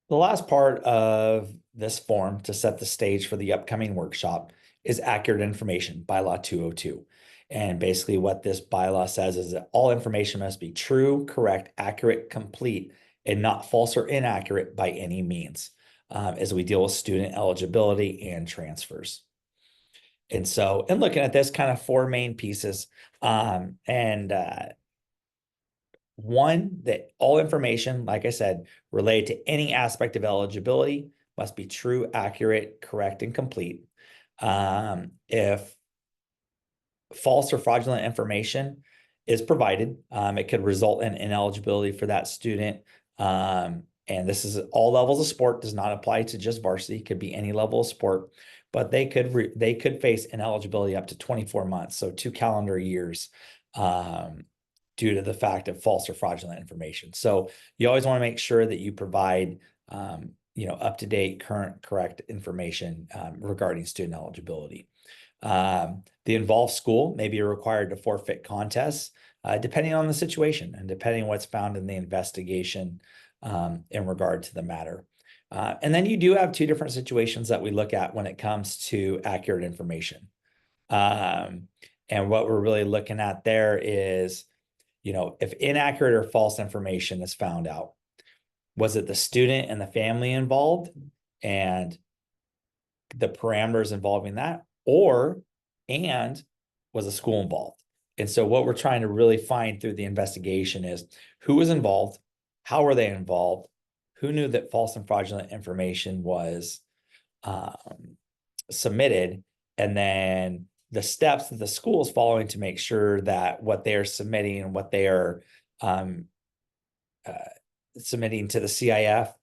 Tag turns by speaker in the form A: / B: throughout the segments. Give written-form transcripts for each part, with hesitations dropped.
A: The last part of this form to set the stage for the upcoming workshop is accurate information, Bylaw 202. And basically what this bylaw says is that all information must be true, correct, accurate, complete, and not false or inaccurate by any means, as we deal with student eligibility and transfers. And looking at this kind of four main pieces, one, that all information, like I said, related to any aspect of eligibility must be true, accurate, correct, and complete. If false or fraudulent information is provided, it could result in ineligibility for that student. And this is all levels of sport, does not apply to just varsity, could be any level of sport, but they could face ineligibility up to 24 months, so 2 calendar years. Due to the fact of false or fraudulent information. So you always want to make sure that you provide, up-to-date, current, correct information regarding student eligibility. The involved school may be required to forfeit contests, depending on the situation and depending on what's found in the investigation in regard to the matter. And then you do have two different situations that we look at when it comes to accurate information. And what we're really looking at there is, if inaccurate or false information is found out, was it the student and the family involved and the parameters involving that, and was the school involved? And so what we're trying to really find through the investigation is who was involved, how were they involved, who knew that false and fraudulent information was submitted, and then the steps that the school is following to make sure that what they are submitting and what they are submitting to the CIF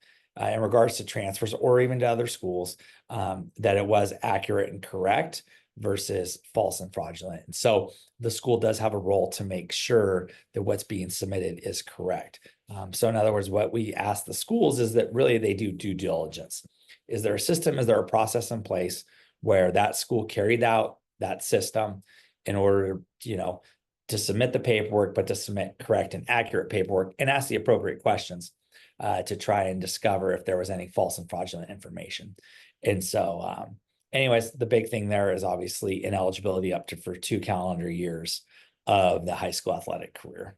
A: in regards to transfers or even to other schools, that it was accurate and correct versus false and fraudulent. And so the school does have a role to make sure that what's being submitted is correct. So in other words, what we ask the schools is that really they do due diligence. Is there a system? Is there a process in place where that school carried out that system in order, to submit the paperwork, but to submit correct and accurate paperwork and ask the appropriate questions to try and discover if there was any false and fraudulent information. And so, anyways, the big thing there is obviously ineligibility up to for 2 calendar years of the high school athletic career.